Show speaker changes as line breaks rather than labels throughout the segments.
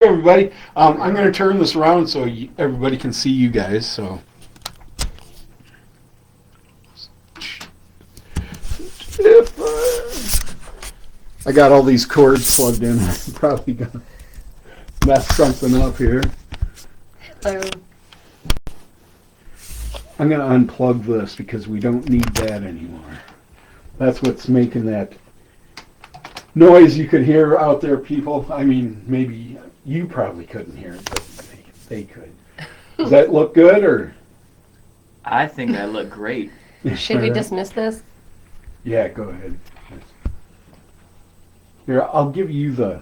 Everybody, I'm going to turn this around so everybody can see you guys. So, if I got all these cords plugged in, I'm probably going to mess something up here.
Hello.
I'm going to unplug this because we don't need that anymore. That's what's making that noise you could hear out there, people. I mean, maybe you probably couldn't hear it, but they could. Does that look good, or?
I think I look great.
Should we dismiss this?
Yeah, go ahead. Here, I'll give you the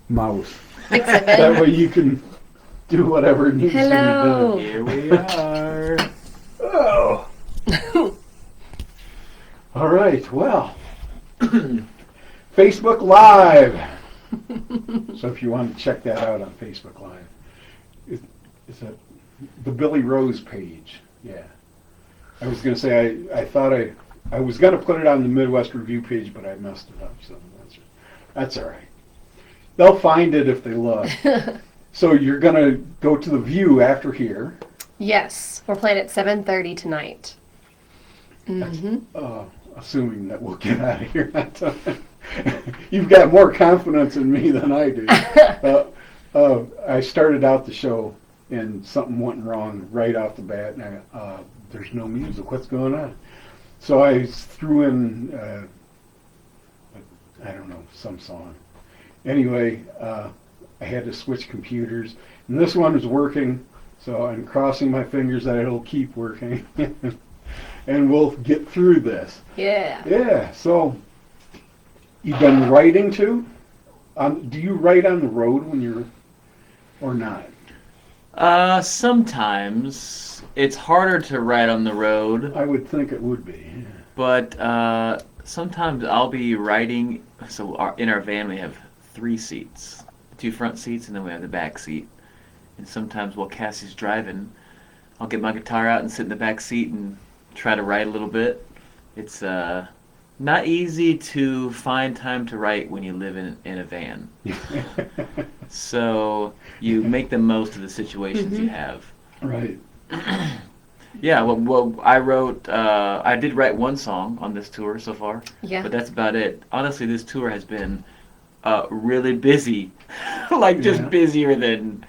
mouse.
Fix it,
That
Ben.
way you can do whatever it needs
Hello.
to be done.
Here we are.
Oh. All right, well. Facebook Live. So if you want to check that out on Facebook Live. Is that the Billy Rose page? Yeah. I was going to say, I thought I was going to put it on the Midwest Revue page, but I messed it up. So that's all right. They'll find it if they look. So you're going to go to the View after here.
Yes, we're playing at 7:30 tonight. Mm-hmm.
Assuming that we'll get out of here on time. You've got more confidence in me than I do. I started out the show and something went wrong right off the bat. And there's no music. What's going on? So I threw in, I don't know, some song. Anyway, I had to switch computers. And this one is working, so I'm crossing my fingers that it'll keep working. And we'll get through this.
Yeah.
Yeah, so you've been writing too? Do you write on the road when you're, or not?
Sometimes it's harder to ride on the road,
I would think it would be. Yeah.
but sometimes I'll be riding. So in our van we have 3 seats, 2 front seats, and then we have the back seat. And sometimes while Cassie's driving, I'll get my guitar out and sit in the back seat and try to write a little bit. It's not easy to find time to write when you live in a van. So you make the most of the situations you have.
Right.
Yeah, well, I did write 1 song on this tour so far,
Yeah.
but that's about it. Honestly, this tour has been really busy, like just
Yeah.
busier than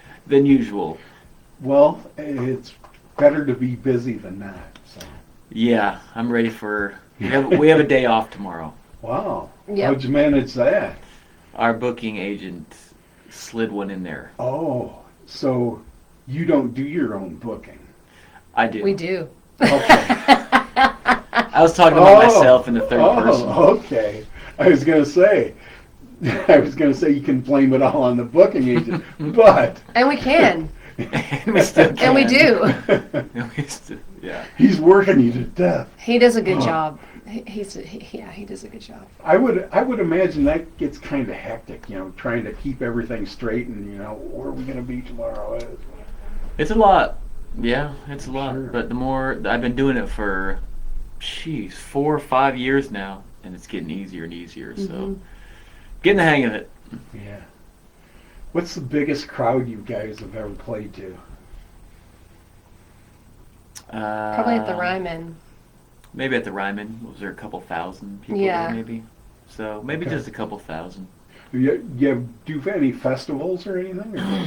usual.
Well, it's better to be busy than not. So.
Yeah, I'm ready for. We have a day off tomorrow.
Wow.
Yep.
How'd you manage that?
Our booking agent slid one in there.
Oh, so you don't do your own booking?
I do.
We do.
Okay.
I was talking about myself in the third person.
Okay. I was gonna say you can blame it all on the booking agent, but
And we can.
And we still
And we
can.
do.
Yeah.
He's working you to death.
He does a good job. He does a good job.
I would imagine that gets kind of hectic, trying to keep everything straight and where are we gonna be tomorrow?
It's a lot. Yeah, it's a lot.
Sure.
But the more I've been doing it for, 4 or 5 years now, and it's getting easier and easier. So, getting the hang of it.
Yeah. What's the biggest crowd you guys have ever played to?
Probably at the Ryman.
Maybe at the Ryman. Was there a couple thousand people
Yeah.
there, maybe? So, maybe
Okay.
just a couple thousand.
You do any festivals or anything? Or?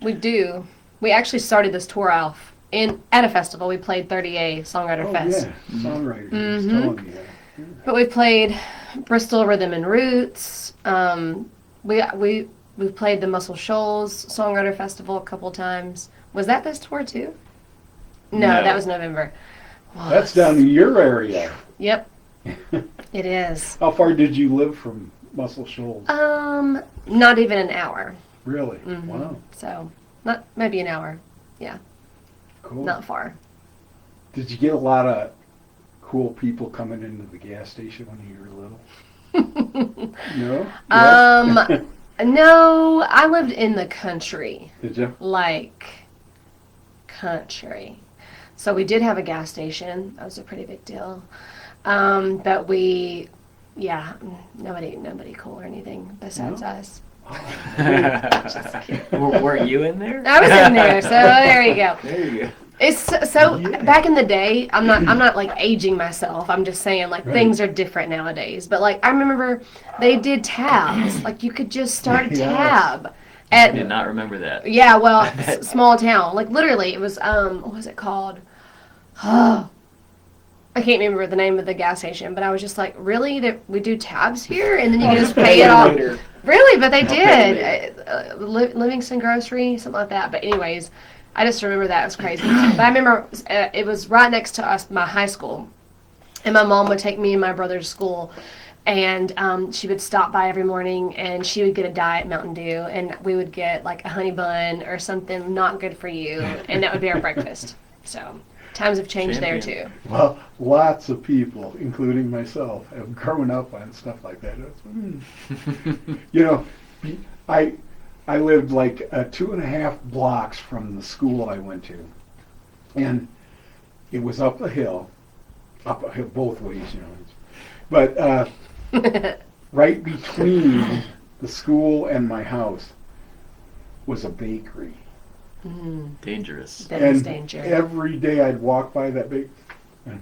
We do. We actually started this tour off at a festival. We played 30A Songwriter
Oh,
Fest.
yeah. Songwriter. He's
Mhm.
telling me that. Yeah.
But we played Bristol Rhythm and Roots. We've played the Muscle Shoals Songwriter Festival a couple times. Was that this tour too? No,
No.
that was November.
That's down in your area.
Yep, it is.
How far did you live from Muscle Shoals?
Not even an hour.
Really?
Mhm.
Wow.
So, not maybe an hour. Yeah,
Cool.
not far.
Did you get a lot of cool people coming into the gas station when you were little? No? Yes?
No, I lived in the country.
Did you?
Like country. So we did have a gas station. That was a pretty big deal. But nobody cool or anything besides
No?
us.
Weren't you in there?
I was in there, so there you go.
There you go.
It's so
Yeah.
back in the day. I'm not like aging myself. I'm just saying like
Right.
things are different nowadays. But like I remember they did tabs. Like you could just start a
Yes.
tab.
I did not remember that.
Yeah, well, small town. Like literally, it was what was it called? Oh, I can't remember the name of the gas station, but I was just like, really? That we do tabs here, and then you can just pay it off.
Later.
Really, but they
pay
did. Livingston Grocery, something like that. But anyways, I just remember that. It was crazy. But I remember it was right next to us, my high school, and my mom would take me and my brother to school. And she would stop by every morning, and she would get a Diet Mountain Dew, and we would get like a honey bun or something not good for you, and that would be our breakfast. So times have changed there
Champion.
too.
Well, lots of people, including myself, have grown up on stuff like that. You know, I lived like 2.5 blocks from the school I went to, and it was up a hill both ways, you know. But right between the school and my house was a bakery.
Dangerous.
That is
And
danger.
every day I'd walk by that bakery, and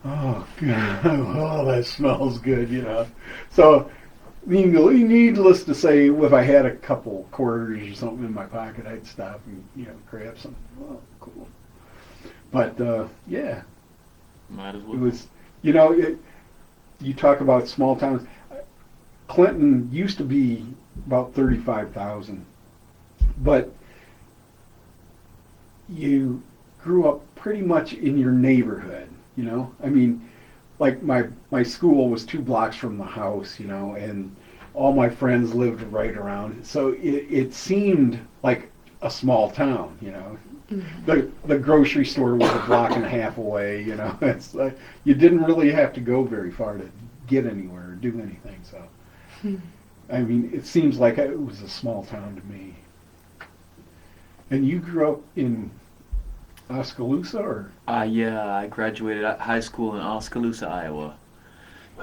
oh God, oh that smells good, you know. So, needless to say, if I had a couple quarters or something in my pocket, I'd stop and grab some. Oh, cool. But yeah,
Might as
it
well.
was. You talk about small towns. Clinton used to be about 35,000, but you grew up pretty much in your neighborhood, you know? I mean, like my school was 2 blocks from the house, you know, and all my friends lived right around. So it seemed like a small town, you know? The grocery store was 1.5 blocks away, you know? It's like you didn't really have to go very far to get anywhere or do anything, so. I mean, it seems like it was a small town to me. And you grew up in Oskaloosa, or?
Yeah, I graduated high school in Oskaloosa, Iowa.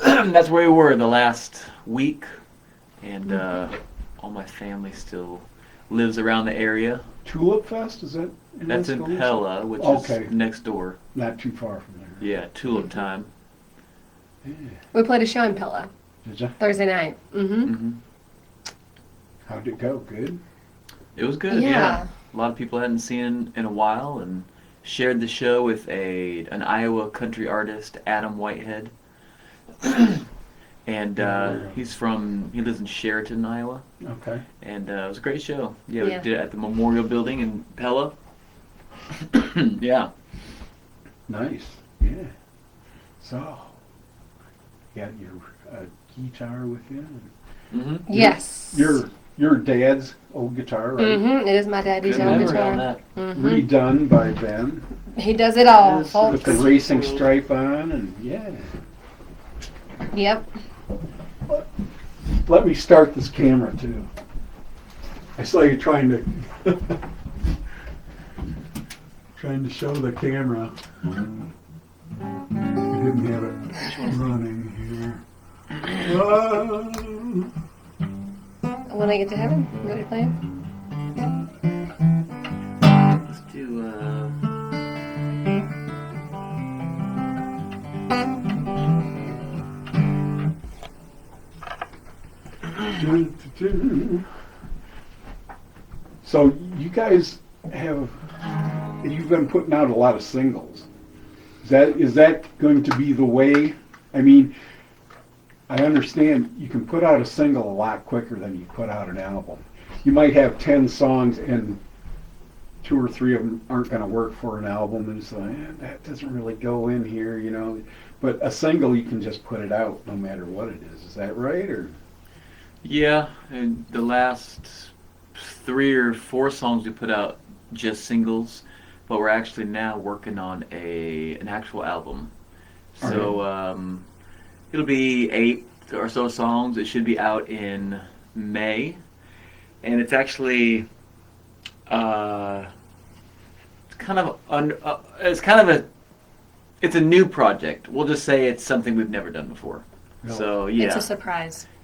That's where we were the last week, and all my family still lives around the area.
Tulip Fest, is that in
That's in
Oskaloosa?
Pella, which
Okay.
is next door.
Not too far from there.
Yeah, tulip time.
Yeah.
We played a show in Pella
Did you?
Thursday night.
Hmm
How'd it go? Good?
It was good. Yeah. A lot of people I hadn't seen in a while, and shared the show with an Iowa country artist, Adam Whitehead. And he lives in Sheraton, Iowa.
Okay.
And it was a great show. Yeah,
Yeah.
we did it at the Memorial Building in Pella. Yeah.
Nice. Yeah. So, you got your guitar with you?
Mm-hmm.
Yes.
Your dad's old guitar, right?
It is my daddy's
Good
old
memory
guitar.
on that.
Redone by Ben
He does it all,
Yes,
folks.
with the racing stripe on, and yeah.
Yep.
Let me start this camera too. I saw you trying to show the camera. We didn't have it running here.
When I get to heaven, you ready to play?
Let's do,
So you guys you've been putting out a lot of singles. Is that going to be the way? I mean, I understand you can put out a single a lot quicker than you put out an album. You might have 10 songs and 2 or 3 of them aren't going to work for an album, and so that doesn't really go in here, you know. But a single, you can just put it out no matter what it is. Is that right, or?
yeah, and the last 3 or 4 songs we put out just singles, but we're actually now working on an actual album. So it'll be 8 or so songs. It should be out in May, and it's actually it's a new project. We'll just say it's something we've never done before.
Really?
So yeah,
It's a surprise.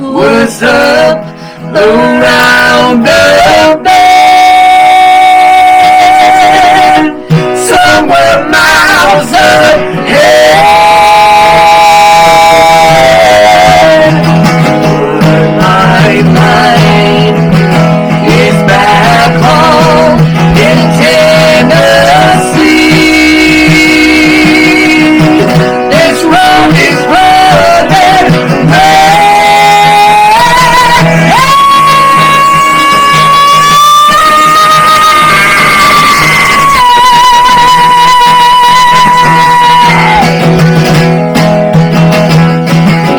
was up around the bend, somewhere miles ahead. But my mind is back home in Tennessee. This road is running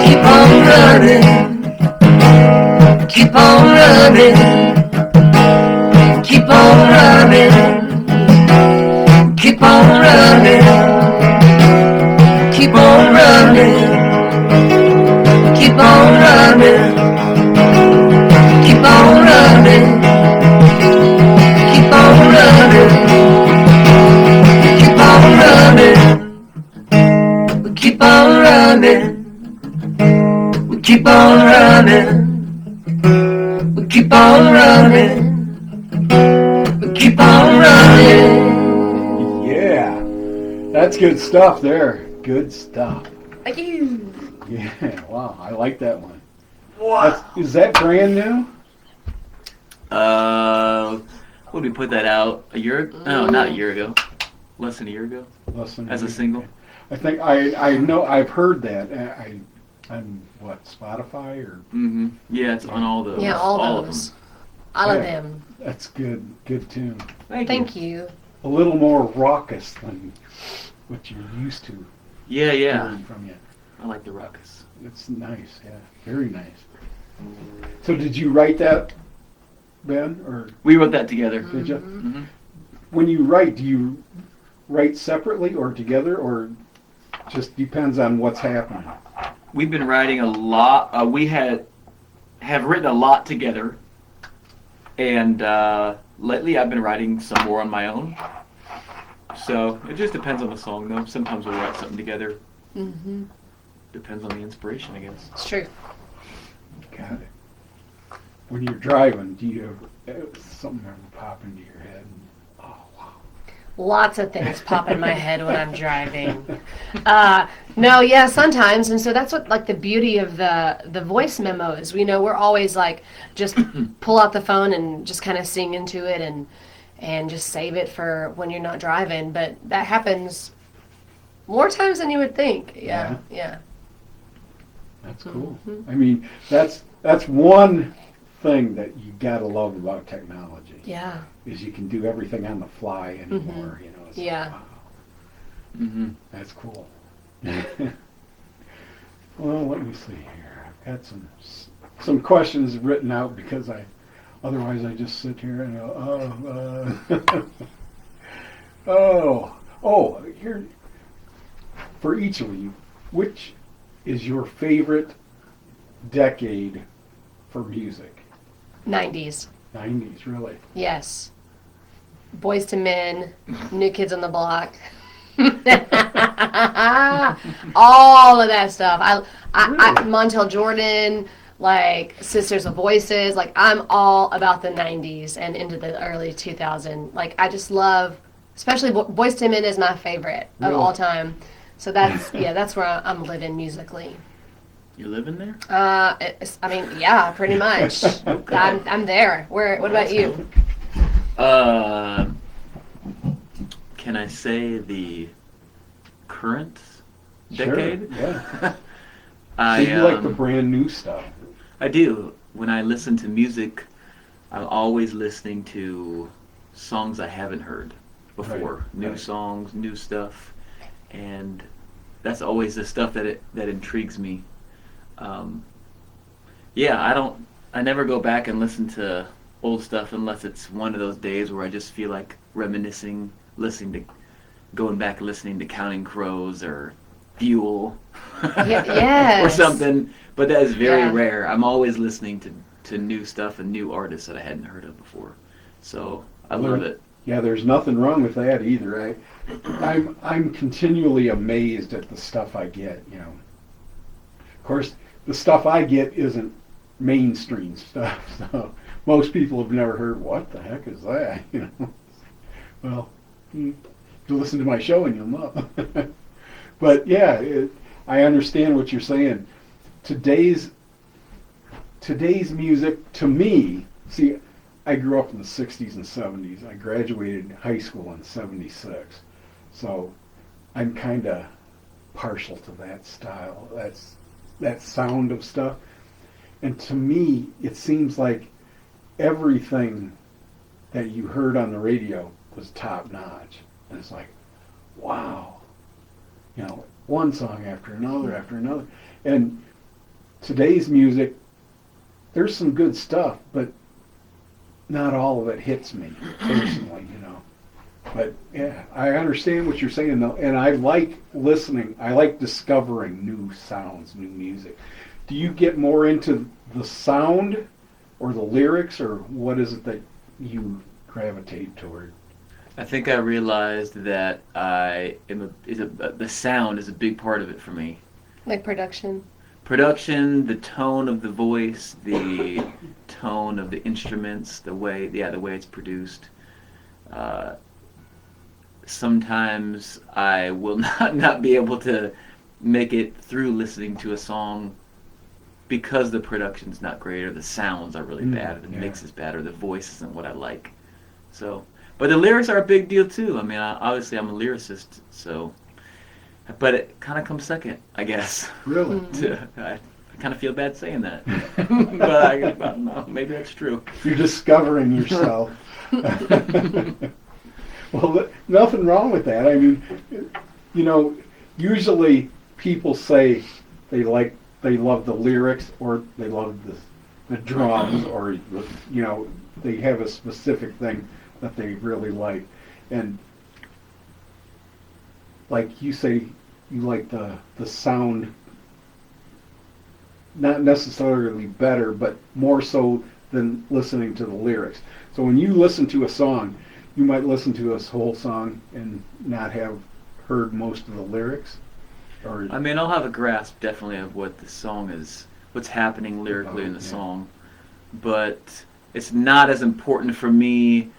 keep on running, keep on running, keep on running, keep on running, keep on running, keep on running, keep on running, keep on running, keep on running, we keep on running, we keep on running, we keep on running, we keep on running.
Yeah, that's good stuff there. Good stuff.
Thank you.
Yeah, wow, I like that one.
Wow.
Is that brand new?
When we put that out a year? No, not a year ago. Less than a year ago.
Less than
As a single.
I think I know I've heard that. On what, Spotify or?
Mm-hmm. Yeah, it's on all those.
Yeah, all
of
those.
them.
I love
Yeah.
them.
That's good tune.
Thank you.
A little more raucous than what you're used to
Yeah, yeah.
hearing from you.
I like the ruckus.
It's nice, yeah, very nice. So did you write that, Ben, or
We wrote that together.
did you?
Mm-hmm.
When you write, do you write separately or together, or just depends on what's happening?
We've been writing a lot. We have written a lot together, and lately I've been writing some more on my own. So it just depends on the song, though. Sometimes we'll write something together.
Mm-hmm.
Depends on the inspiration, I guess.
It's true.
Got it. When you're driving, do you have something ever pop into your head? Oh, wow.
Lots of things pop in my head when I'm driving. No, yeah, sometimes, and so that's what like the beauty of the voice memos. We know we're always like just pull out the phone and just kind of sing into it and just save it for when you're not driving. But that happens more times than you would think. Yeah, yeah.
That's cool.
Mhm.
I mean, that's one thing that you gotta love about technology.
Yeah.
Is you can do everything on the fly anymore. You know. It's
Yeah.
Like, wow,
Mm-hmm.
that's cool. Well, let me see here. I've got some questions written out because otherwise I just sit here and go, here. For each of you, which is your favorite decade for music?
90s.
90s, really?
Yes. Boys to Men, New Kids on the Block. All of that stuff. I Montel Jordan, like Sisters of Voices, like I'm all about the 90s and into the early 2000s. Like I just love, especially Boys to Men is my favorite of all time. So that's that's where I'm living musically.
You living there?
Yeah, pretty much. I'm there. What about you?
Can I say the current
Sure,
decade?
yeah.
I
So you like the brand new stuff?
I do. When I listen to music, I'm always listening to songs I haven't heard before.
Right,
New
right.
songs, new stuff, and that's always the stuff that intrigues me. I never go back and listen to old stuff unless it's one of those days where I just feel like reminiscing, going back and listening to Counting Crows or Fuel,
Yes.
or something. But that is very
Yeah.
rare. I'm always listening to new stuff and new artists that I hadn't heard of before. So I love it.
Yeah, there's nothing wrong with that either. I'm continually amazed at the stuff I get, course, the stuff I get isn't mainstream stuff. So most people have never heard, what the heck is that? You know. Well, you listen to my show and you'll know. But yeah, I understand what you're saying. Today's music, to me, see, I grew up in the 60s and 70s. I graduated high school in 76. So I'm kind of partial to that style, that sound of stuff. And to me, it seems like everything that you heard on the radio was top notch. And it's like, wow. You know, one song after another. And today's music, there's some good stuff, but not all of it hits me personally, you know. But yeah, I understand what you're saying though, and I like listening. I like discovering new sounds, new music. Do you get more into the sound or the lyrics, or what is it that you gravitate toward?
I think I realized that the sound is a big part of it for me.
Like production.
Production, the tone of the voice, the tone of the instruments, the way it's produced. Sometimes I will not be able to make it through listening to a song because the production's not great, or the sounds are really bad, or the mix is bad, or the voice isn't what I like. So, but the lyrics are a big deal too. I mean, obviously I'm a lyricist, so, but it kind of comes second, I guess.
Really?
I kind of feel bad saying that, but I don't know. Maybe that's true.
You're discovering yourself. Well, nothing wrong with that. I mean, you know, usually people say they love the lyrics, or they love the drums, or you know, they have a specific thing that they really like. And like you say, you like the sound, not necessarily better, but more so than listening to the lyrics. So when you listen to a song, you might listen to a whole song and not have heard most of the lyrics. Or
I mean, I'll have a grasp definitely of what the song is, what's happening lyrically in the song, but it's not as important for me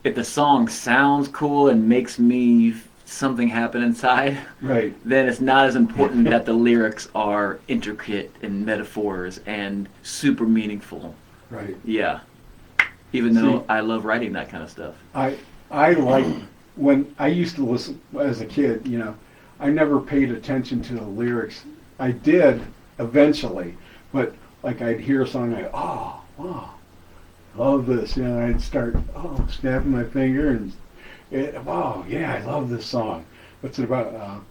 if the song sounds cool and makes me something happen inside.
Right.
Then it's not as important that the lyrics are intricate and metaphors and super meaningful.
Right.
Yeah. Even though I love writing that kind of stuff.
I like, when I used to listen as a kid, you know, I never paid attention to the lyrics. I did eventually, but like I'd hear a song, and oh, wow, love this. You know, I'd start snapping my finger and wow, yeah, I love this song. What's it about?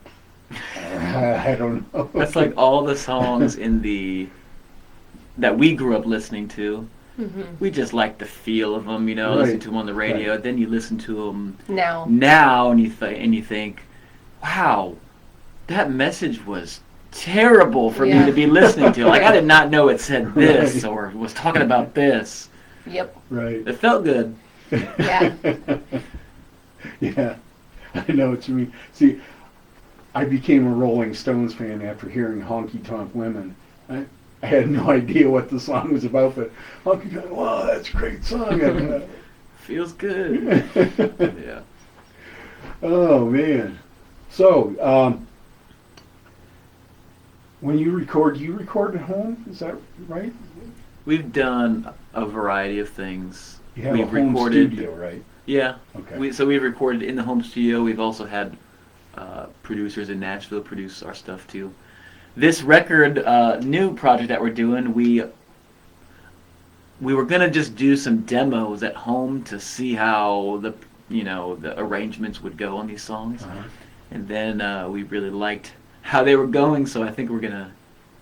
I don't know.
That's like all the songs that we grew up listening to.
Mm-hmm.
We just like the feel of them, you know.
Right.
Listen to them on the radio. Then you listen to them
now,
and you think, wow, that message was terrible for me to be listening to. Like, I did not know it said this or was talking about this.
Yep.
Right.
It felt good.
Yeah.
Yeah, I know what you mean. See, I became a Rolling Stones fan after hearing Honky Tonk Women. I had no idea what the song was about, but Honky Tonk, wow, that's a great song.
Feels good. Yeah.
Oh, man. So, when you record, do you record at home? Is that right?
We've done a variety of things.
You have
We've
a home
recorded,
studio, right?
Yeah.
Okay.
So we've recorded in the home studio. We've also had producers in Nashville produce our stuff too. This record, new project that we're doing, we were gonna just do some demos at home to see how the arrangements would go on these songs, and then we really liked how they were going. So I think we're gonna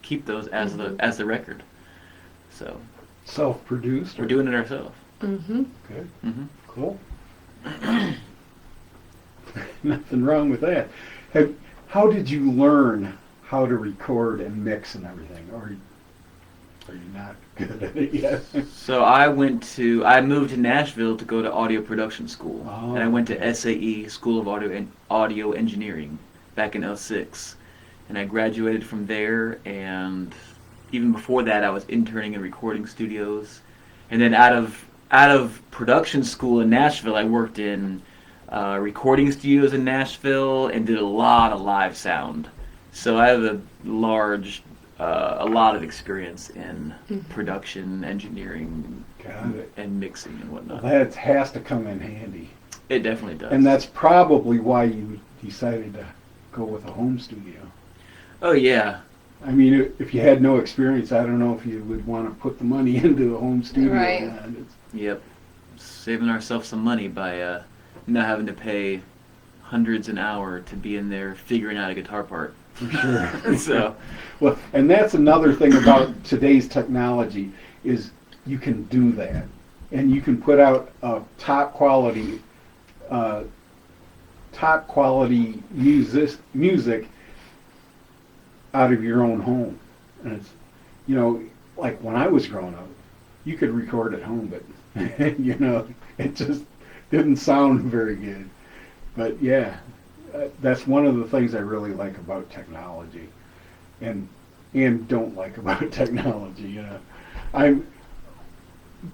keep those as the record. So
Self-produced?
we're doing it ourselves.
Mm-hmm.
Good.
Mm-hmm.
Cool. Nothing wrong with that. How did you learn how to record and mix and everything? Or are you not good at it yet?
So I moved to Nashville to go to audio production school, and I went to SAE, School of Audio Engineering, back in '06. and I graduated from there. And even before that, I was interning in recording studios. And then out of production school in Nashville, I worked in recording studios in Nashville and did a lot of live sound. So I have a lot of experience in production, engineering,
Got it.
and mixing and whatnot.
That has to come in handy.
It definitely does.
And that's probably why you decided to go with a home studio.
Oh yeah.
I mean, if you had no experience, I don't know if you would want to put the money into a home studio.
Right.
or not. It's-
Yep. Saving ourselves some money by not having to pay hundreds an hour to be in there figuring out a guitar part.
For sure.
So,
Well, and that's another thing about today's technology is you can do that, and you can put out a top quality music out of your own home. And it's, you know, like when I was growing up, you could record at home, but you know, it just didn't sound very good. But yeah, that's one of the things I really like about technology, and don't like about technology. You know, I'm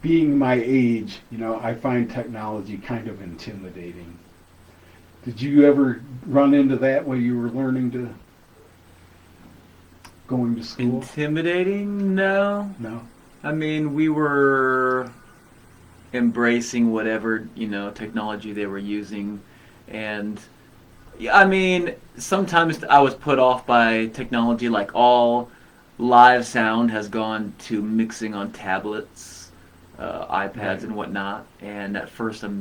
being my age. You know, I find technology kind of intimidating. Did you ever run into that when you were learning to going to school?
intimidating? No.
No.
I mean, we were embracing whatever, technology they were using. And, yeah, I mean, sometimes I was put off by technology, like all live sound has gone to mixing on tablets, iPads
Right.
and whatnot. And at first it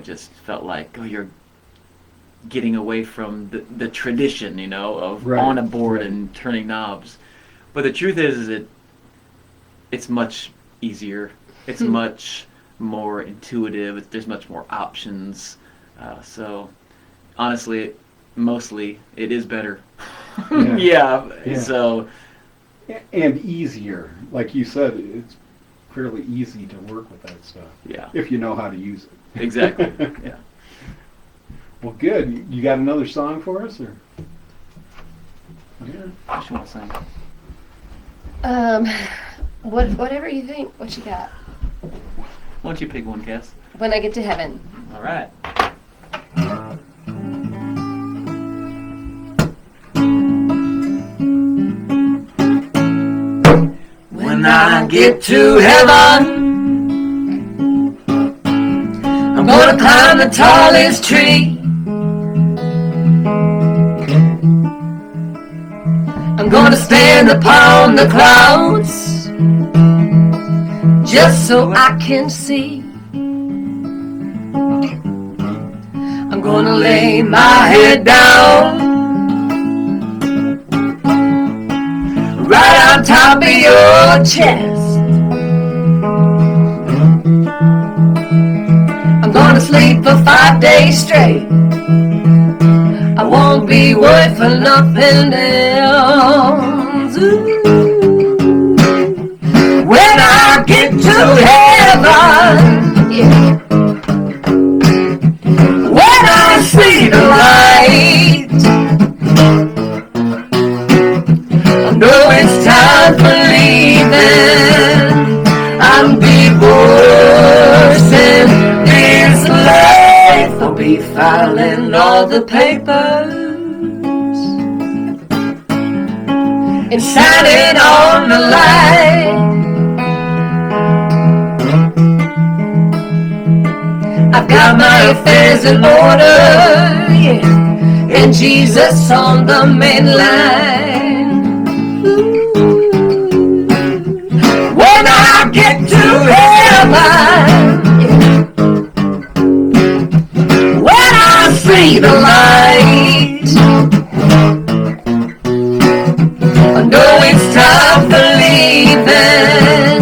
just felt like, oh, you're getting away from the tradition, of
Right,
on a board
right.
and turning knobs. But the truth is it's much easier. It's much more intuitive. There's much more options. So, honestly, mostly it is better.
Yeah. Yeah.
So,
And easier, like you said, it's fairly easy to work with that stuff
yeah,
if you know how to use it.
exactly. Yeah.
Well, good. You got another song for us, or? Yeah.
What you want to sing?
Whatever you think. What you got?
Why don't you pick one, Cass?
When I get to heaven.
All right.
When I get to heaven, I'm gonna climb the tallest tree. I'm gonna stand upon the clouds just so I can see. I'm gonna lay my head down right on top of your chest. I'm gonna sleep for 5 days straight. I won't be worried for nothing else. Ooh. When I get to heaven, yeah. When I see the light, I know it's time for leaving. I'm divorcing this life. I'll be filing all the papers and signing on the line. I've got my affairs in order, yeah, and Jesus on the main line. Ooh. When I get to heaven, yeah. When I see the light, I know it's time for leaving.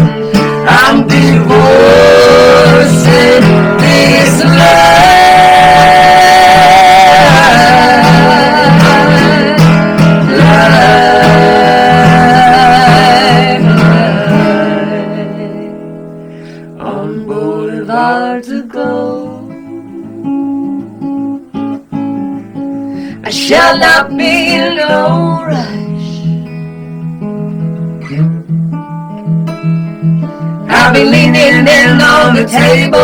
I'm divorcing this life on Boulevard to go. shall not be in no rush. I'll be leaning in on the table,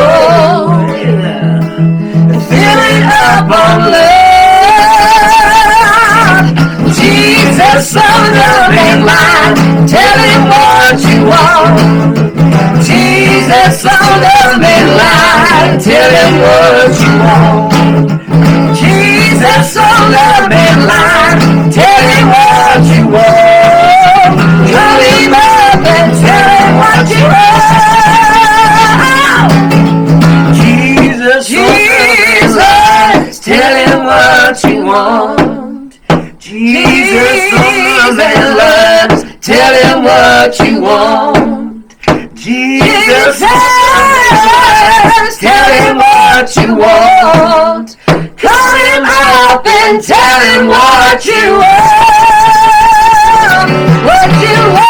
and filling up on love. Jesus, son of a line, tell him what you want. Jesus, son of a line, tell him what you want. Jesus, son of a line, tell him what you want. Call him up and tell him what you want. Jesus, tell him what you want. Jesus, tell him what you want. Jesus, tell him what you want. Call him up and tell him what you want. What you want.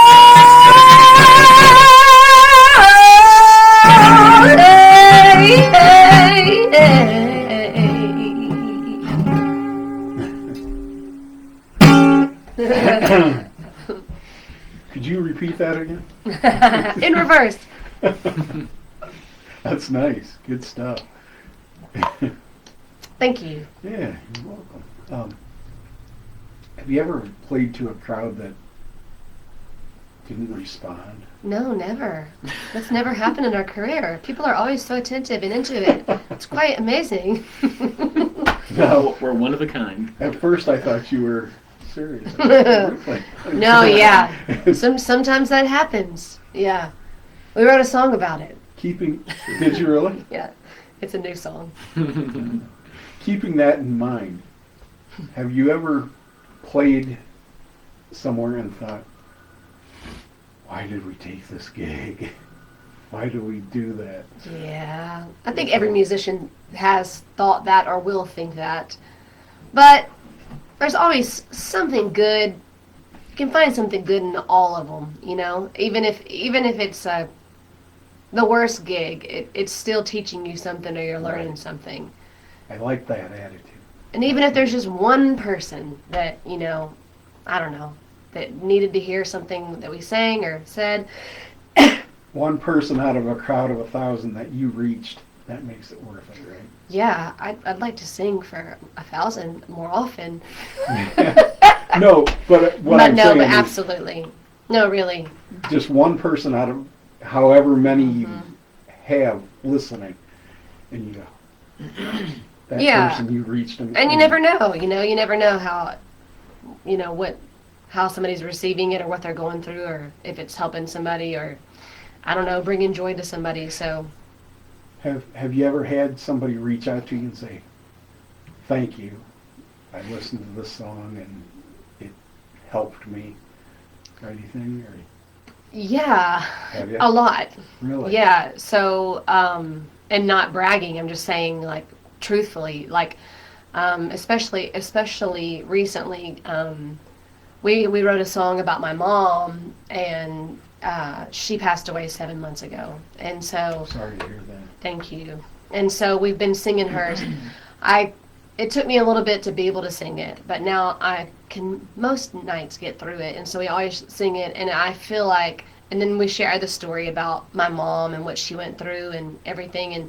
Could you repeat that again?
In reverse.
That's nice. Good stuff.
Thank you.
Yeah, you're welcome. Have you ever played to a crowd that didn't respond?
No, never. That's never happened in our career. People are always so attentive and into it. It's quite amazing.
No.
We're one of a kind.
At first I thought you were serious.
No, yeah. Sometimes that happens. Yeah. We wrote a song about it.
Did you really?
Yeah. It's a new song.
Keeping that in mind, have you ever played somewhere and thought, why did we take this gig? Why do we do that?
Yeah. I think every musician has thought that or will think that. But there's always something good. You can find something good in all of them, you know? Even if it's the worst gig, it's still teaching you something or you're learning something.
I like that attitude.
And even if there's just one person that, you know, I don't know, that needed to hear something that we sang or said.
One person out of a crowd of 1,000 that you reached, that makes it worth it, right?
Yeah, I'd like to sing for 1,000 more often.
No, but what I'm saying
but
is
absolutely. No, really.
just one person out of however many you have listening, and you go, that
Yeah.
person you reached.
And you never know, you never know how, how somebody's receiving it or what they're going through or if it's helping somebody or, I don't know, bringing joy to somebody, so.
Have you ever had somebody reach out to you and say, thank you, I listened to this song and it helped me, or anything? Or
Yeah,
have you?
a lot.
Really?
Yeah, so, and not bragging, I'm just saying, like, truthfully, like, especially recently, we wrote a song about my mom, and she passed away 7 months ago, and so.
Sorry to hear that.
Thank you. And so we've been singing hers. It took me a little bit to be able to sing it, but now I can most nights get through it, and so we always sing it, and I feel like, and then we share the story about my mom and what she went through and everything, and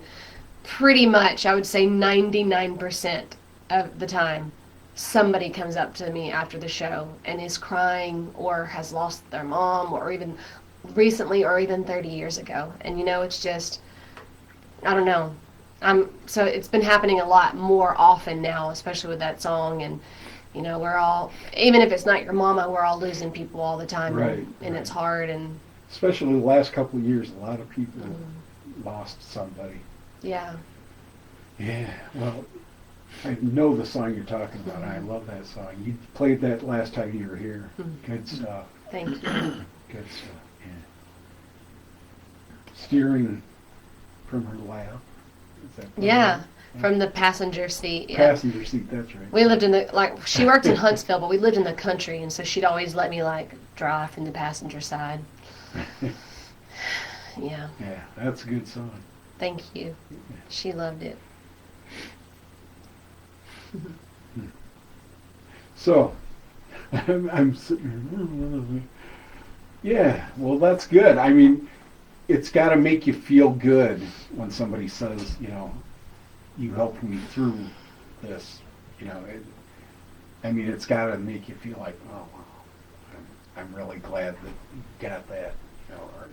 pretty much, I would say 99% of the time, somebody comes up to me after the show and is crying or has lost their mom or even recently or even 30 years ago. And it's just, I don't know. So it's been happening a lot more often now, especially with that song. And, we're all, even if it's not your mama, we're all losing people all the time.
Right,
and
right.
it's hard. And
Especially the last couple of years, a lot of people lost somebody.
yeah.
Yeah, well, I know the song you're talking about. I love that song. You played that last time you were here. Good stuff.
Thank you.
Good stuff, yeah. Steering from her lap. Is that
Yeah, from the passenger seat. Yeah.
Passenger seat, that's right.
We lived she worked in Huntsville, but we lived in the country, and so she'd always let me, drive from the passenger side. Yeah,
Yeah, that's a good song.
thank you. She loved it.
So, I'm sitting here. Yeah, well, that's good. I mean, it's got to make you feel good when somebody says, you helped me through this. I mean, it's got to make you feel like, oh, wow, I'm really glad that you got that, or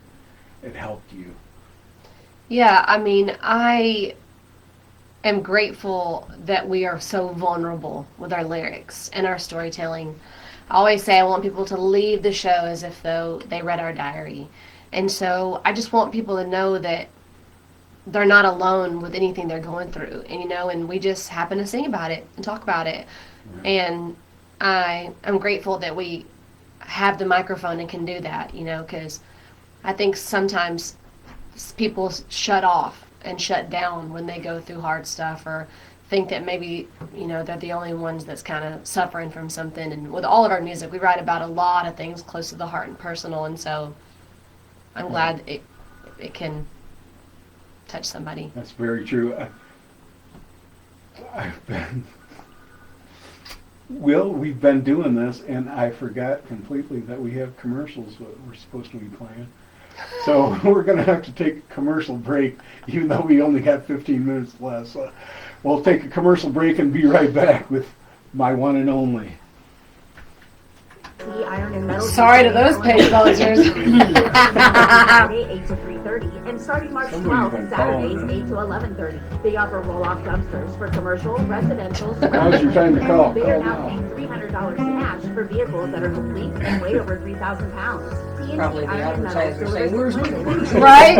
it helped you.
Yeah, I mean, I am grateful that we are so vulnerable with our lyrics and our storytelling. I always say I want people to leave the show as if though they read our diary. And so I just want people to know that they're not alone with anything they're going through. And we just happen to sing about it and talk about it.
Right.
And I'm grateful that we have the microphone and can do that, because I think sometimes people shut off and shut down when they go through hard stuff, or think that maybe, they're the only ones that's kind of suffering from something. And with all of our music, we write about a lot of things close to the heart and personal. And so I'm glad it can touch somebody.
That's very true. We've been doing this, and I forgot completely that we have commercials that we're supposed to be playing. So we're going to have to take a commercial break, even though we only got 15 minutes left. So we'll take a commercial break and be right back with my one and only.
Sorry to those page vultures.
Friday 8 to 3:30 and starting March 12th, Saturdays 8 to 11:30. They offer roll-off dumpsters for commercial, residential.
Now's your time to call.
They are
Call
now
now.
paying $300 cash for vehicles that are complete and weigh over 3,000 pounds.
Probably the advertiser saying, "Where's my commercial?"
Right?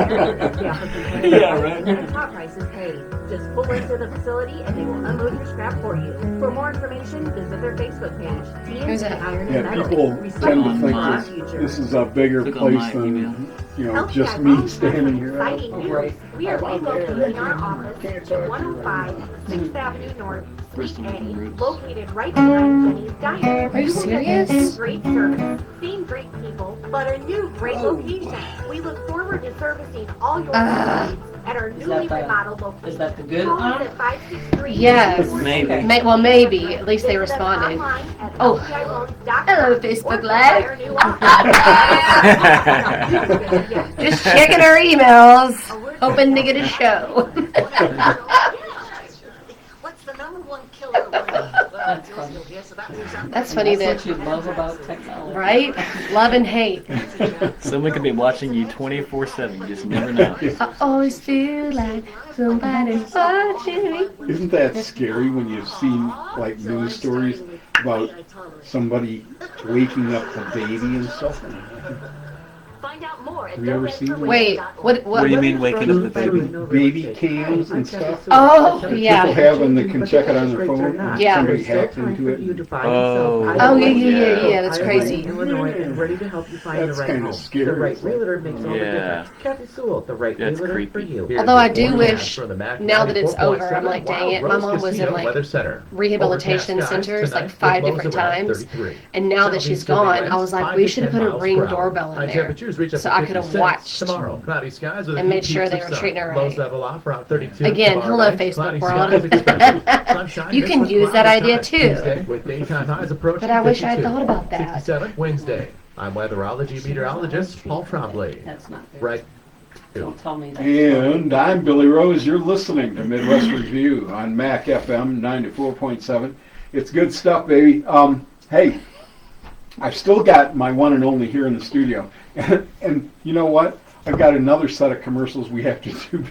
Yeah, right.
And the top price is paid. Just pull into the facility and they will unload your scrap for you. For more information, visit their Facebook page.
Who's
TNT
that?
Iron
Yeah,
and Metal.
people tend to think
Online.
this is a bigger
Click on
place
my
than,
email.
just me standing here.
Exciting
Oh,
news.
right.
We are relocating our office to 105 6th Avenue North, Suite A, located right behind Jenny's Diner.
Are you
will get the
serious?
same great service, same great people, but a new great location. We look forward to servicing all your needs at our newly remodeled location.
Is that the good
Call us
one?
at 563
Yes.
Maybe.
Well, maybe. At least they responded. Oh. Hello, Facebook Live. Just checking our emails, hoping to get a show.
What's the number one killer?
That's funny.
That's funny
That's
that,
what you love about technology.
right? Love and hate.
Someone could be watching you 24/7. You just never know.
I always feel like somebody's watching me.
Isn't that scary when you've seen like news stories about somebody waking up the baby and stuff?
Find out more at
Have you ever seen that?
Wait, what?
What do you mean waking up the baby?
Baby cams and stuff?
Oh,
People
yeah.
have and they can check it on their phone. And
Yeah.
Somebody hacked into it.
Oh.
Oh, yeah, that's crazy.
Illinois and ready to help you find
That's
the right
kinda
home.
scary.
The right realtor makes all the
Yeah.
difference. Kathy Sewell, the right
That's
realtor
creepy.
for you.
Although I do wish, now that it's over, I'm like, dang it, my mom was in like rehabilitation centers like 5 different times. And now that she's gone, I was like, we should have put a Ring doorbell in there. So I could have watched
tomorrow. Cloudy skies with a
and made
few
sure
peaks
they
of
were
sun.
treating her
Lows
right.
level off around 32
Again,
tomorrow
hello,
night.
Facebook
Cloudy
world.
skies expected. Sunshine
You
mixed
can
with
use that
cloudy
idea
skies.
too.
Tuesday with daytime highs approaching
But I wish I had
52.
thought about that.
67 Wednesday. I'm weatherology meteorologist Paul Trombley.
That's not fair.
Right.
Don't tell me that.
And I'm Billy Rose. You're listening to Midwest Revue on MAC FM 94.7. It's good stuff, baby. Hey, I've still got my one and only here in the studio. And you know what? I've got another set of commercials we have to do.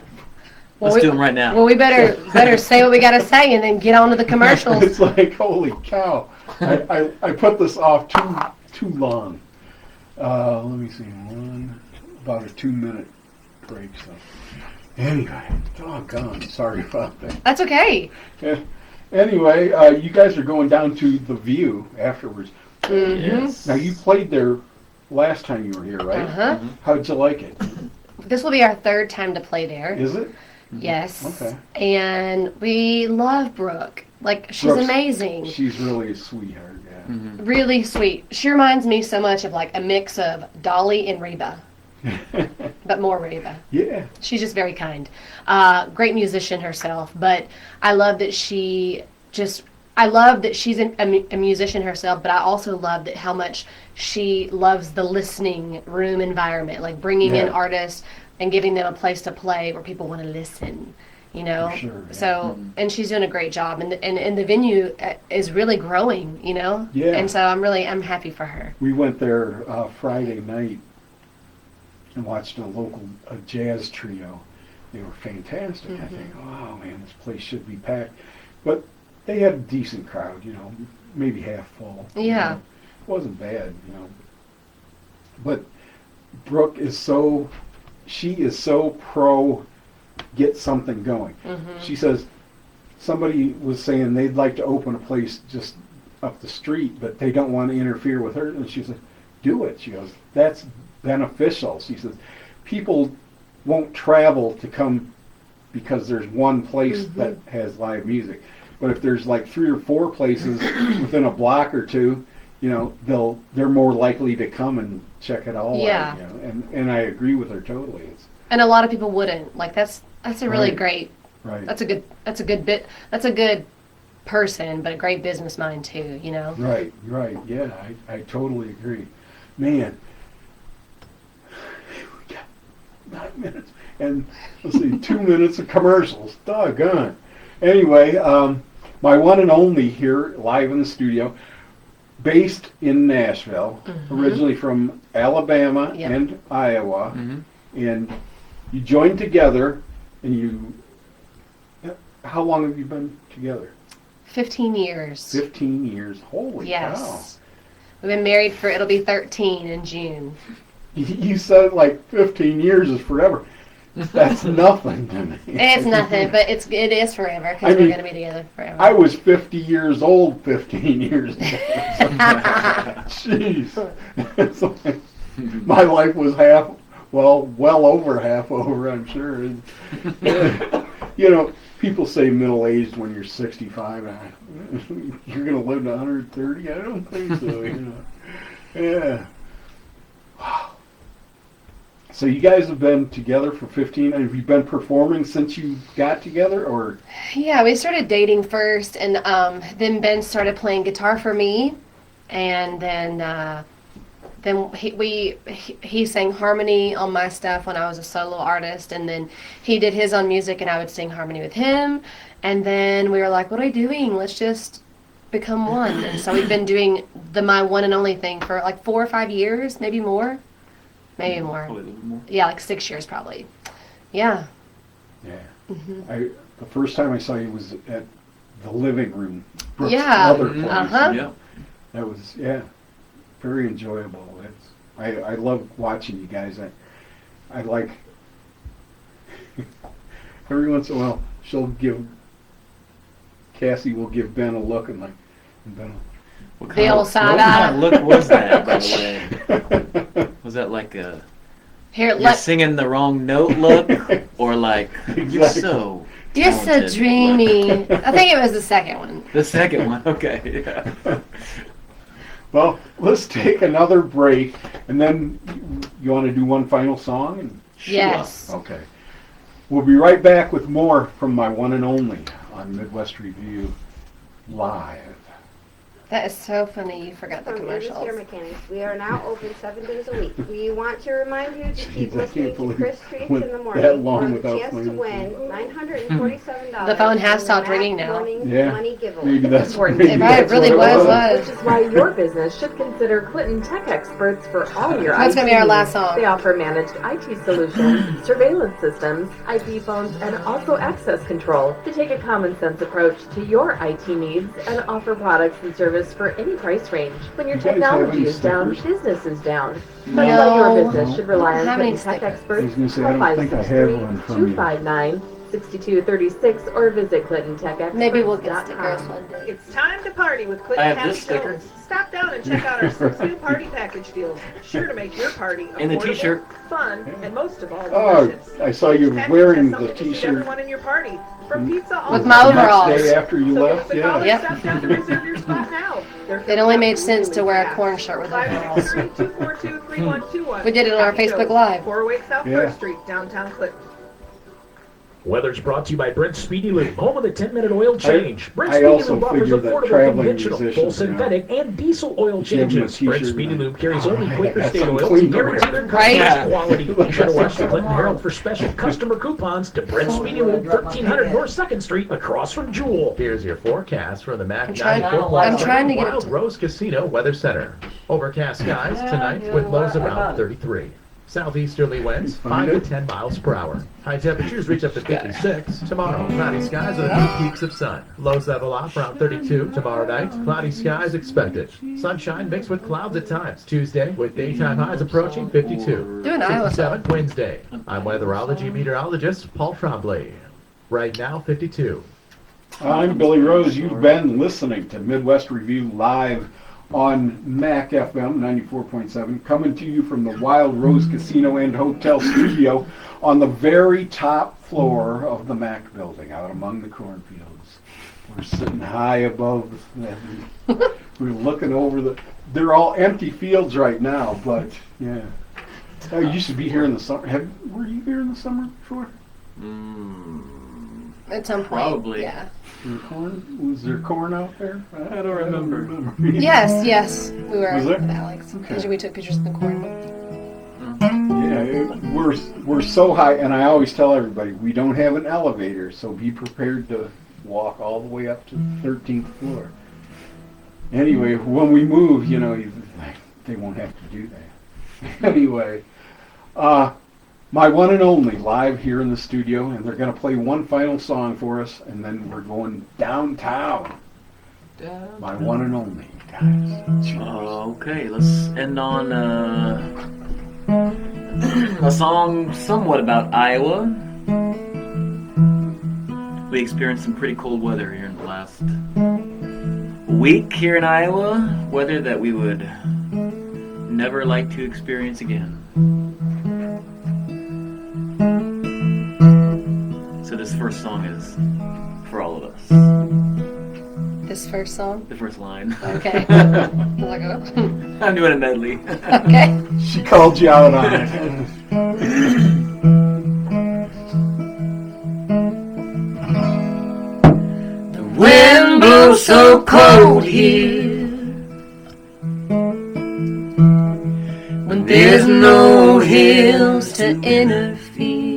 Let's do them right now.
Well, we better say what we gotta say and then get on to the commercials.
It's like, holy cow. I put this off too long. Let me see. About a 2-minute break. So anyway, doggone. Sorry about that.
That's okay.
Anyway, you guys are going down to The View afterwards.
Yes.
Now, you played there last time you were here, right?
Uh-huh.
How'd you like it?
This will be our 3rd time to play there.
Is it?
Yes.
Okay.
And we love Brooke. Like, she's
Brooke's-
amazing.
She's really a sweetheart, yeah.
Really sweet. She reminds me so much of like a mix of Dolly and Reba, but more Reba.
Yeah.
She's just very kind. Great musician herself, but I love that she just I love that she's a musician herself, but I also love that how much she loves the listening room environment, like bringing in
Yeah.
artists and giving them a place to play where people want to listen. You know,
For sure, yeah.
so and she's doing a great job, and the venue is really growing. You know,
Yeah.
and so I'm happy for her.
We went there Friday night and watched a jazz trio. They were fantastic. I think, oh man, this place should be packed. But they had a decent crowd, you know, maybe half full. you
Yeah.
know. It wasn't bad, you know. But Brooke is she is so pro get something going. She says somebody was saying they'd like to open a place just up the street, but they don't want to interfere with her. And she said, do it. She goes, that's beneficial. She says, people won't travel to come because there's one place that has live music. But if there's like 3 or 4 places within a block or two, you know, they're more likely to come and check it all
Yeah.
out. You know? And I agree with her totally. It's
And a lot of people wouldn't. Like that's a really
Right.
great.
right.
That's a good person, but a great business mind too. You know.
Right, right. Yeah, I totally agree. Man, we got 9 minutes and let's see, 2 minutes of commercials. Doggone. Anyway, my one and only here live in the studio, based in Nashville, originally from Alabama
Yep.
and Iowa,
Mm-hmm.
and you joined together. And how long have you been together?
15 years.
15 years. Holy
Yes. We've been married for it'll be 13 in June.
cow. You said like 15 years is forever. That's nothing to me.
It's nothing, but it is forever
I
because we're
mean,
gonna be together forever.
I was 50 years old 15 years ago. Jeez. It's like my life was well over half over, I'm sure. And, you know, people say middle-aged when you're 65. You're going to live to 130? I don't think so, you know. Yeah. Wow. So you guys have been together for 15. Have you been performing since you got together, or?
Yeah, we started dating first, and then Ben started playing guitar for me, and then he sang harmony on my stuff when I was a solo artist, and then he did his own music, and I would sing harmony with him, and then we were like, what are we doing? Let's just become one. And so we've been doing my one and only thing for like 4 or 5 years, maybe more. Maybe more.
Probably a little more.
Yeah, like 6 years probably. Yeah.
Yeah.
Mm-hmm.
The first time I saw you was at the living room. Brooke's
Yeah.
other place.
Uh-huh.
Yeah.
That was, very enjoyable. I love watching you guys. I like, every once in a while, Cassie will give Ben a look and Ben will,
What
The
kind
old
of,
side
what kind
eye.
of look was that, by the way? Was that like a
Here,
you're singing the wrong note look, or like you're
Exactly.
so
you're so
talented
dreamy. I think it was the second one.
look? The second one, okay. Yeah.
Well, let's take another break, and then you want to do one final song?
Yes.
Okay. We'll be right back with more from my one and only on Midwest Revue Live.
That is so funny. You forgot the
From Davis
commercials.
Hair Mechanics, we are now open 7 days a week. We want to remind you to keep
Jeez, I
listening
can't
to
believe
Chris
it
Streets
went
in the
that
morning
long
for a
without
chance to
playing
win $947.
The phone has
in
stopped
that
ringing now.
morning's
Yeah.
money giveaway.
Maybe that's
It really was.
Which is why your business should consider Clinton Tech Experts for all your
That's
IT
gonna be our
needs.
last song.
They offer managed IT solutions, surveillance systems, IP phones, and also access control to take a common sense approach to your IT needs and offer products and service for any price range. When your
You guys have
technology
any
is down,
stickers?
business is down.
No.
That's why your business should rely
I
on
don't have any
Clinton Tech
stickers.
Experts.
I was gonna say, I don't think I have one from you.
562-259-6236 or visit ClintonTechExperts.com.
Maybe we'll get stickers one day.
It's time to party with Clinton
I have
Happy
this sticker.
Tones. Stop down and check out our 6 new party package deals. Sure to make your party
And the
affordable,
t-shirt.
fun, and most of all,
Oh,
delicious.
I saw you
Each package
wearing
has
the
something to suit
t-shirt
everyone in your party, from pizza all
With
the
my
way
the
overalls.
next day after you
So
left.
give us a call or
Yep.
stop down to reserve your spot now. They're
It only made
filling up
sense to wear a
really
corn
fast.
shirt with overalls.
563-242-3121.
We did it on our
Happy
Facebook
Toast,
Live.
408 South
Yeah.
3rd Street, downtown Clinton.
Weather's brought to you by Brent Speedy Lube, home of the 10-minute oil change. Brent
I
Speedy
also
Lube offers
figure that
affordable
traveling
conventional, full
musicians,
synthetic, and diesel oil
give 'em a
changes. Brent
t-shirt
Speedy
and
Lube carries only
I
Quaker
had
State
some
oil to
clean
guarantee their
Right.
customers' quality. Be sure to watch the Clinton Herald for special customer coupons to Brent Speedy Lube, 1300 North 2nd Street, across from Jewel.
Here's your forecast from the MAC
I'm trying-
94.7
I'm trying to get it
Wild
to-
Rose Casino Weather Center. Overcast skies tonight with lows around 33. Southeasterly winds 5 to 10 miles per hour. High temperatures reach up to 56. Tomorrow, cloudy skies with a few peaks of sun. Lows level off around 32. Tomorrow night, cloudy skies expected. Sunshine mixed with clouds at times. Tuesday, with daytime highs approaching 52.
Do an Iowa
67 Wednesday. I'm weatherology meteorologist Paul Trombley. Right now, 52.
I'm Billy Rose. You've been listening to Midwest Revue live on MAC FM 94.7, coming to you from the Wild Rose Casino and Hotel studio on the very top floor of the MAC building, out among the cornfields. We're sitting high above them. We're looking over they're all empty fields right now, but yeah. I used to be here in the summer. Were you here in the summer before?
At some point.
Probably.
Yeah.
Was there corn out there?
I don't remember.
Yes. We were
Was there?
with Alex.
Okay.
We took pictures of the corn.
Yeah, we're so high, and I always tell everybody, we don't have an elevator, so be prepared to walk all the way up to the 13th floor. Anyway, when we move, they won't have to do that. Anyway, my one and only live here in the studio, and they're going to play one final song for us, and then we're going downtown. My one and only, guys.
Okay, let's end on a song somewhat about Iowa. We experienced some pretty cold weather here in the last week here in Iowa. Weather that we would never like to experience again. So this first song is for all of us.
This first song?
The first line.
Okay. I was like, oh.
I'm doing a medley.
Okay.
She called you out on it.
The wind blows so cold here when there's no hills to interfere.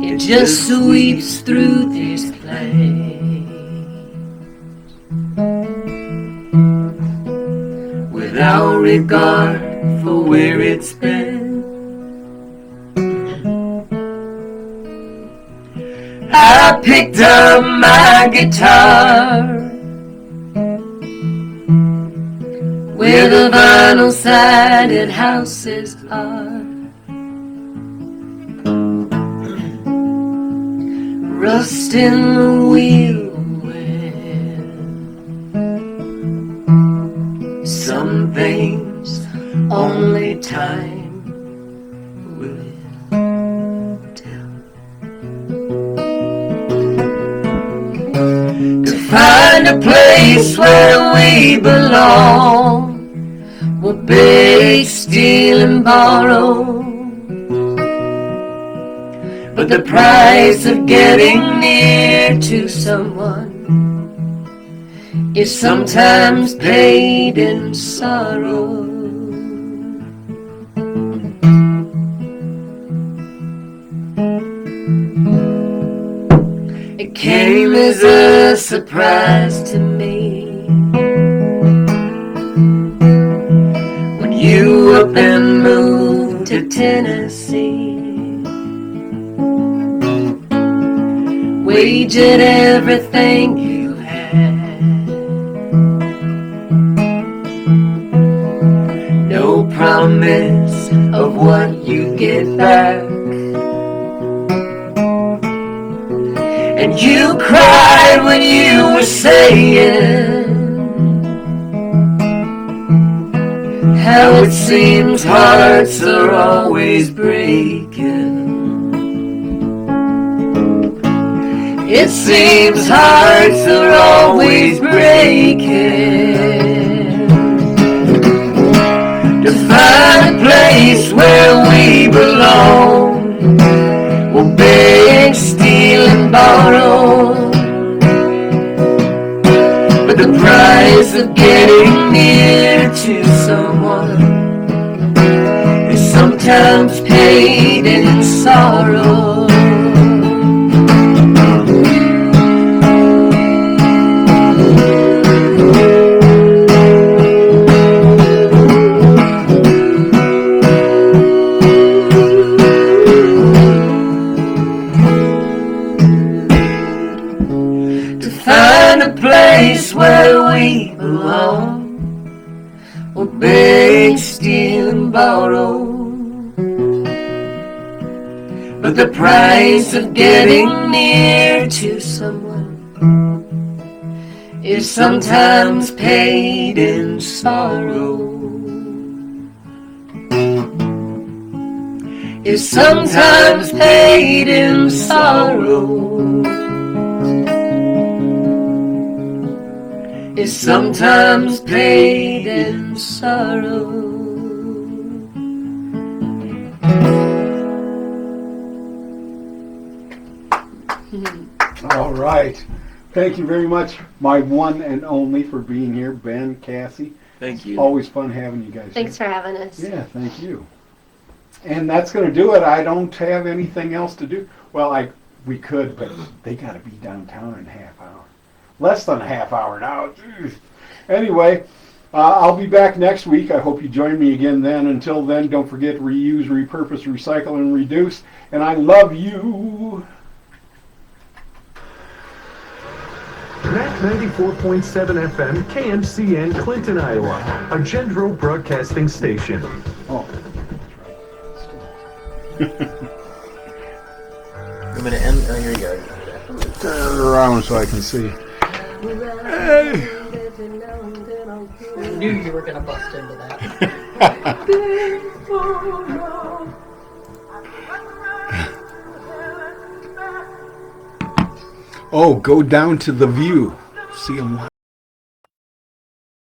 It just sweeps through this place without regard for where it's been. I picked up my guitar where the vinyl-sided houses are, rust in the wheel well. Some things only time will tell. To find a place where we belong, we'll beg, steal, and borrow. But the price of getting near to someone is sometimes paid in sorrow. It came as a surprise to me when you up and moved to Tennessee. Wagered everything you had, no promise of what you get back. And you cried when you were saying how it seems hearts are always breaking. It seems hearts are always breaking. To find a place where we belong, borrow. But the price of getting near to someone is sometimes paid in sorrow. To find a place where we belong, we'll beg, steal, and borrow. But the price of getting near to someone is sometimes paid in sorrow. Is sometimes paid in sorrow. Is sometimes paid in sorrow.
All right. Thank you very much, my one and only, for being here, Ben, Cassie.
Thank you.
Always fun having you guys
Thanks
here.
for having us.
Yeah, thank you. And that's going to do it. I don't have anything else to do. Well, we could, but they got to be downtown in a half hour. Less than a half hour now. Jeez. Anyway, I'll be back next week. I hope you join me again then. Until then, don't forget, reuse, repurpose, recycle, and reduce. And I love you.
Mac 94.7 FM, KMCN, Clinton, Iowa, a Gendro broadcasting station.
Oh,
I'm going to end. Oh, here you go.
turn it around so I can see. Hey.
I knew you were going to bust into that.
Oh, go down to the view. See them.